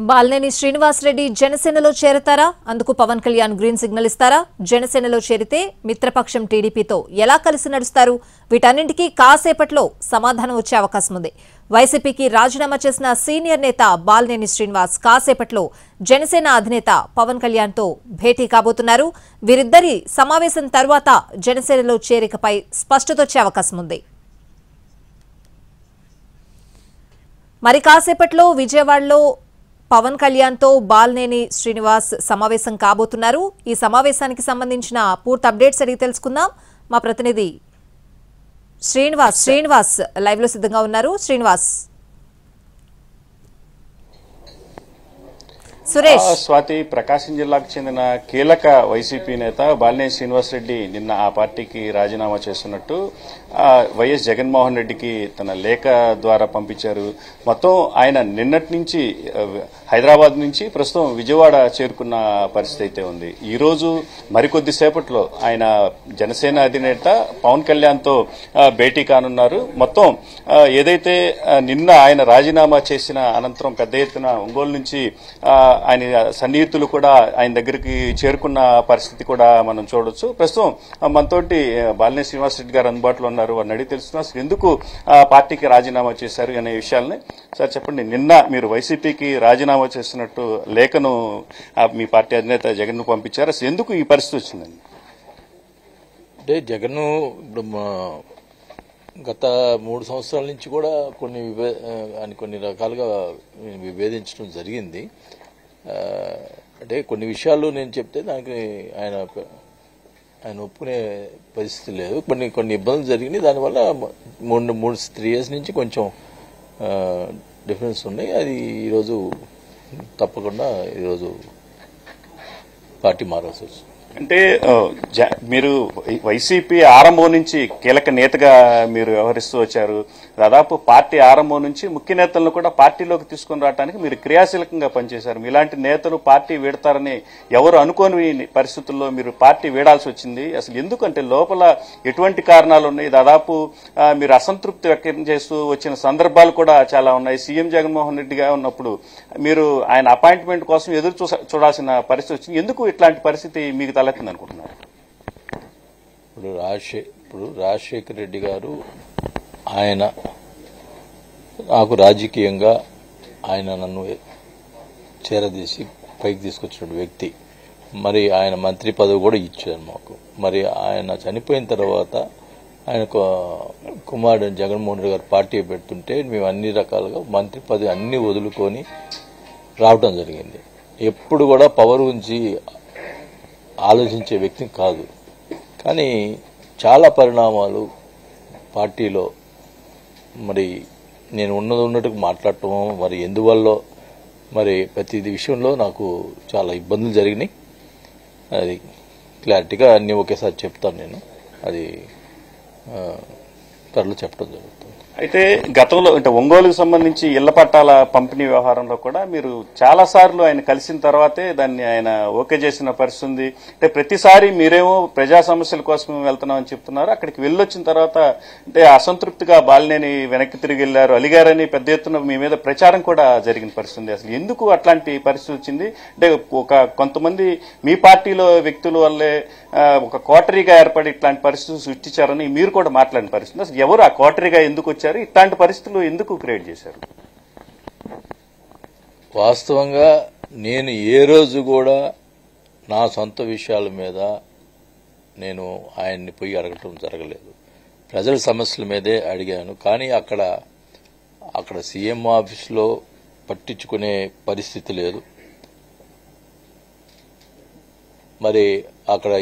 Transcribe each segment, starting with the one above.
బాలినేని శ్రీనివాస్ రెడ్డి జనసేనలో చేరతారా? అందుకు Pawan Kalyan green signal ఇస్తారా? జనసేనలో చేరితే మిత్రపక్షం టీడీపీతో ఎలా కలిసి నడుస్తారు? వీటన్నింటికీ కాసేపట్లో సమాధానం వచ్చే అవకాశం ఉంది. వైసీపీకి రాజీనామా చేసిన సీనియర్ నేత బాలినేని శ్రీనివాస్ కాసేపట్లో జనసేన అధినేత పవన్ కళ్యాణ్తో భేటీ కాబోతున్నారు. వీరిద్దరి సమావేశం తర్వాత జనసేనలో చేరికపై స్పష్టత వచ్చే అవకాశం ఉంది. మరి కాసేపట్లో విజయవాడలో పవన్ కళ్యాణ్తో బాలినేని శ్రీనివాస్ సమావేశం కాబోతున్నారు. ఈ సమావేశానికి సంబంధించిన పూర్తి అప్డేట్స్ అడిగి తెలుసుకుందాం. మా ప్రతినిధి శ్రీనివాస్ లైవ్ లో సిద్ధంగా ఉన్నారు. శ్రీనివాస్. సురేష్. స్వాతి, ప్రకాశం జిల్లాకు చెందిన కీలక వైసీపీ నేత బాలినేని శ్రీనివాస్ రెడ్డి నిన్న ఆ పార్టీకి రాజీనామా చేస్తున్నట్టు వైఎస్ జగన్మోహన్ రెడ్డికి తన లేఖ ద్వారా పంపించారు. మొత్తం ఆయన నిన్నటి నుంచి హైదరాబాద్ నుంచి ప్రస్తుతం విజయవాడ చేరుకున్న పరిస్థితి అయితే ఉంది. ఈ రోజు మరికొద్ది సేపట్లో ఆయన జనసేన అధినేత పవన్ కళ్యాణ్తో భేటీ కానున్నారు. మొత్తం ఏదైతే నిన్న ఆయన రాజీనామా చేసిన అనంతరం పెద్ద ఎత్తున ఒంగోలు నుంచి ఆయన సన్నిహితులు కూడా ఆయన దగ్గరికి చేరుకున్న పరిస్థితి కూడా మనం చూడొచ్చు. ప్రస్తుతం మనతోటి బాలినేని శ్రీనివాస్ రెడ్డి గారు అందుబాటులో ఉన్నారు. వారిని అడిగి తెలుస్తున్నా అసలు ఎందుకు పార్టీకి రాజీనామా చేశారు అనే విషయాల్ని. సార్ చెప్పండి, నిన్న మీరు వైసీపీకి రాజీనామా చేస్తున్నట్టు లేఖను మీ పార్టీ అధినేత జగన్ ను పంపించారు. అసలు ఎందుకు ఈ పరిస్థితి వచ్చిందండి? అంటే జగన్ ఇప్పుడు గత 3 సంవత్సరాల నుంచి కూడా కొన్ని రకాలుగా విభేదించడం జరిగింది. అంటే కొన్ని విషయాలు నేను చెప్తే దానికి ఆయన ఒప్పుకునే పరిస్థితి లేదు. కొన్ని ఇబ్బందులు జరిగినాయి. దానివల్ల 3 years నుంచి కొంచెం డిఫరెన్స్ ఉన్నాయి. అది ఈరోజు తప్పకుండా ఈరోజు పార్టీ మారాల్సి వచ్చింది. అంటే మీరు వైసీపీ ఆరంభం నుంచి కీలక నేతగా మీరు వ్యవహరిస్తూ వచ్చారు. దాదాపు పార్టీ ఆరంభం నుంచి ముఖ్య నేతలను కూడా పార్టీలోకి తీసుకుని రావడానికి మీరు క్రియాశీలకంగా పనిచేశారు. మీలాంటి నేతలు పార్టీ వీడతారని ఎవరు అనుకోని పరిస్థితుల్లో మీరు పార్టీ వీడాల్సి వచ్చింది. అసలు ఎందుకంటే లోపల ఎటువంటి కారణాలు ఉన్నాయి? దాదాపు మీరు అసంతృప్తి వ్యక్తం చేస్తూ వచ్చిన సందర్భాలు కూడా చాలా ఉన్నాయి. సీఎం జగన్మోహన్ రెడ్డిగా ఉన్నప్పుడు మీరు ఆయన అపాయింట్మెంట్ కోసం ఎదురు చూడాల్సిన పరిస్థితి వచ్చింది. ఎందుకు ఇట్లాంటి పరిస్థితి మీకు తలెత్తింది అనుకుంటున్నారు? ఇప్పుడు రాజశేఖర రెడ్డి గారు ఆయన నాకు రాజకీయంగా ఆయన నన్ను చేరదీసి పైకి తీసుకొచ్చిన వ్యక్తి. మరి ఆయన మంత్రి పదవి కూడా ఇచ్చారు మాకు. మరి ఆయన చనిపోయిన తర్వాత ఆయన కుమారుడు జగన్మోహన్ రెడ్డి గారు పార్టీ పెడుతుంటే మేము అన్ని రకాలుగా మంత్రి పదవి అన్ని వదులుకొని రావడం జరిగింది. ఎప్పుడు కూడా పవర్ గురించి ఆలోచించే వ్యక్తి కాదు. కానీ చాలా పరిణామాలు పార్టీలో మరి నేను ఉన్నట్టుగా మాట్లాడటం, మరి ఎందువల్ల మరి ప్రతి విషయంలో నాకు చాలా ఇబ్బందులు జరిగినాయి. అది క్లారిటీగా అన్ని ఒకేసారి చెప్తాను. నేను అది త్వరలో చెప్పడం జరుగుతుంది. అయితే గతంలో అంటే ఒంగోలుకు సంబంధించి ఇళ్ల పట్టాల పంపిణీ వ్యవహారంలో కూడా మీరు చాలా సార్లు ఆయన కలిసిన తర్వాతే దాన్ని ఆయన ఓకే చేసిన పరిస్థితి ఉంది. అంటే ప్రతిసారి మీరేమో ప్రజా సమస్యల కోసం వెళ్తున్నామని చెప్తున్నారు. అక్కడికి వెళ్ళొచ్చిన తర్వాత అంటే అసంతృప్తిగా బాలినేని వెనక్కి తిరిగి వెళ్లారు, అలిగారని పెద్ద ఎత్తున మీ మీద ప్రచారం కూడా జరిగిన పరిస్థితి ఉంది. అసలు ఎందుకు అట్లాంటి పరిస్థితి వచ్చింది? అంటే కొంతమంది మీ పార్టీలో వ్యక్తుల వల్లే ఒక కోటరీగా ఏర్పడి ఇట్లాంటి పరిస్థితులు సృష్టించారని మీరు కూడా మాట్లాడిన పరిస్థితి. అసలు ఎవరు ఆ కోటరీగా ఎందుకు వచ్చారు? ఇట్లాంటి పరిస్థితులు ఎందుకు క్రియేట్ చేశారు? వాస్తవంగా నేను ఏ రోజు కూడా నా సొంత విషయాల మీద నేను ఆయన్ని పోయి అడగటం జరగలేదు. ప్రజల సమస్యల మీదే అడిగాను. కానీ అక్కడ సీఎం ఆఫీస్లో పట్టించుకునే పరిస్థితి లేదు. మరి అక్కడ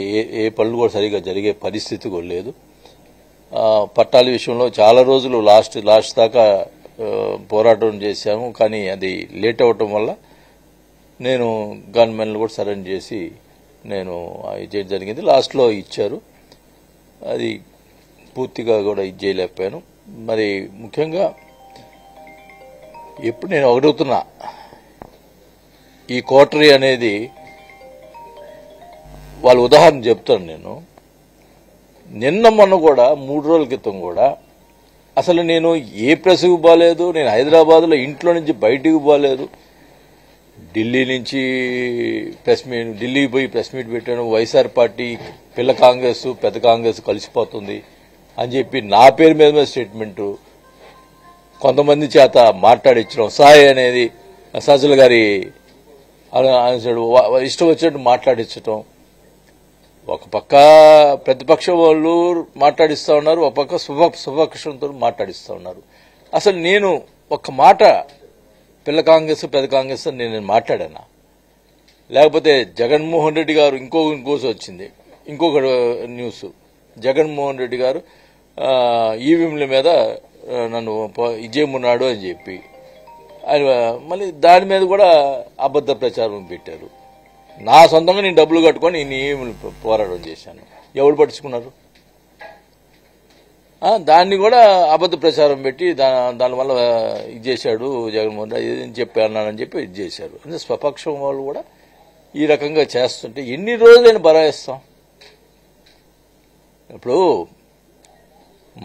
ఏ పనులు కూడా సరిగా జరిగే పరిస్థితి కూడా లేదు. పట్టాల విషయంలో చాలా రోజులు లాస్ట్ దాకా పోరాటం చేశాము. కానీ అది లేట్ అవటం వల్ల నేను గవర్నమెంట్లు కూడా సరెండర్ చేసి నేను ఇది జరిగింది. లాస్ట్లో ఇచ్చారు. అది పూర్తిగా కూడా ఇది చేయలేకపోయాను. మరి ముఖ్యంగా ఎప్పుడు నేను అడుగుతున్నా, ఈ కోటరీ అనేది వాళ్ళ ఉదాహరణ చెప్తాను. నేను నిన్న మొన్న కూడా 3 రోజుల క్రితం కూడా అసలు నేను ఏ ప్రెస్కు పోలేదు, నేను హైదరాబాద్లో ఇంట్లో నుంచి బయటికి పోలేదు. ఢిల్లీ నుంచి ఢిల్లీ పోయి ప్రెస్ మీట్ పెట్టాను. వైఎస్ఆర్ పార్టీ పిల్ల కాంగ్రెస్ పెద్ద కాంగ్రెస్ కలిసిపోతుంది అని చెప్పి నా పేరు మీద స్టేట్మెంట్ కొంతమంది చేత మాట్లాడించడం, సాయి అనేది సజ్జల గారి ఇష్టం వచ్చినట్టు మాట్లాడించడం. ఒక పక్క ప్రతిపక్షం వాళ్ళు మాట్లాడిస్తా ఉన్నారు, ఒక పక్క స్వపక్షంతో మాట్లాడిస్తా ఉన్నారు. అసలు నేను ఒక మాట పిల్ల కాంగ్రెస్ పెద్ద కాంగ్రెస్ అని నేను మాట్లాడానా? లేకపోతే జగన్మోహన్ రెడ్డి గారు ఇంకోసి వచ్చింది, ఇంకొక న్యూస్, జగన్మోహన్ రెడ్డి గారు ఈవీఎంల మీద నన్ను ఇజేమున్నాడు అని చెప్పి ఆయన మళ్ళీ దాని మీద కూడా అబద్ధ ప్రచారం పెట్టారు. నా సొంతంగా నేను డబ్బులు కట్టుకొని ఈవీఎంలు పోరాటం చేశాను. ఎవరు పట్టించుకున్నారు? దాన్ని కూడా అబద్ధ ప్రచారం పెట్టి దానివల్ల ఇది చేశాడు జగన్మోహన్ రెడ్డి ఏదని చెప్పి అన్నానని చెప్పి ఇది చేశారు. అంటే స్వపక్షం వాళ్ళు కూడా ఈ రకంగా చేస్తుంటే ఎన్ని రోజులైనా బరాయిస్తాం? ఇప్పుడు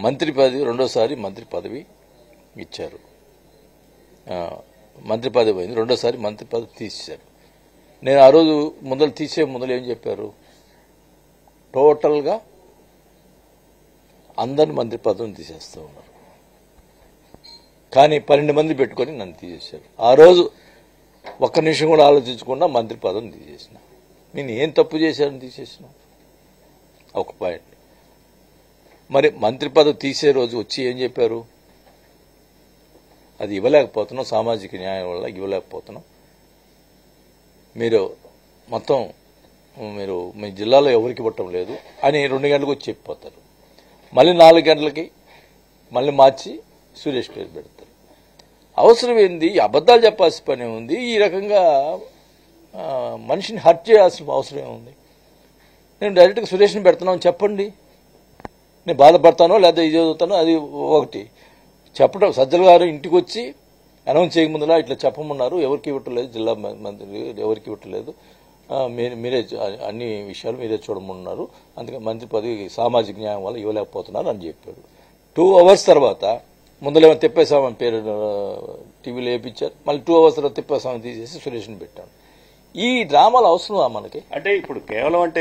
మంత్రి పదవి రెండోసారి మంత్రి పదవి ఇచ్చారు, మంత్రి పదవి పోయింది, రెండోసారి మంత్రి పదవి తీసేశారు. నేను ఆ రోజు తీసే ముందలు ఏం చెప్పారు? టోటల్గా అందరిని మంత్రి పదవిని తీసేస్తూ ఉన్నారు. కానీ 12 మంది పెట్టుకొని నన్ను తీసేశారు. ఆ రోజు ఒక్క నిమిషం కూడా ఆలోచించకుండా మంత్రి పదవిని తీసేసిన. నేను ఏం తప్పు చేశానని తీసేసిన? ఒక పాయింట్. మరి మంత్రి పదవి తీసే రోజు వచ్చి ఏం చెప్పారు? అది ఇవ్వలేకపోతున్నాం, సామాజిక న్యాయం వల్ల ఇవ్వలేకపోతున్నాం, మీరు మొత్తం మీ జిల్లాలో ఎవరికి ఇవ్వటం లేదు అని 2 గంటలకు వచ్చి చెప్పిపోతారు. మళ్ళీ 4 గంటలకి మళ్ళీ మార్చి సురేష్ పేరు పెడతారు. అవసరం ఏంది? అబద్దాలు చెప్పాల్సిన పని ఉంది. ఈ రకంగా మనిషిని హర్ట్ చేయాల్సిన అవసరం ఏముంది? నేను డైరెక్ట్గా సురేష్ని పెడుతున్నాను చెప్పండి, నేను బాధపడతానో లేదా ఇది చదువుతానో అది ఒకటి చెప్పడం. సజ్జల గారు ఇంటికి వచ్చి అనౌన్స్ చేయకముందులా ఇట్లా చెప్పమన్నారు, ఎవరికి ఇవ్వట్లేదు, జిల్లా మంత్రి ఎవరికి ఇవ్వట్లేదు, మీరే అన్ని విషయాలు మీరే చూడమన్నారు, అందుకని మంత్రి పదవి సామాజిక న్యాయం వల్ల ఇవ్వలేకపోతున్నారు అని చెప్పాడు. 2 అవర్స్ తర్వాత ముందులేమో తిప్పేసామని పేరు టీవీలో వేయించారు. మళ్ళీ 2 అవర్స్ తర్వాత తిప్పేసామని తీసేసి సురేష్ని పెట్టాను. ఈ డ్రామాలు అవసరమా మనకి? అంటే ఇప్పుడు కేవలం అంటే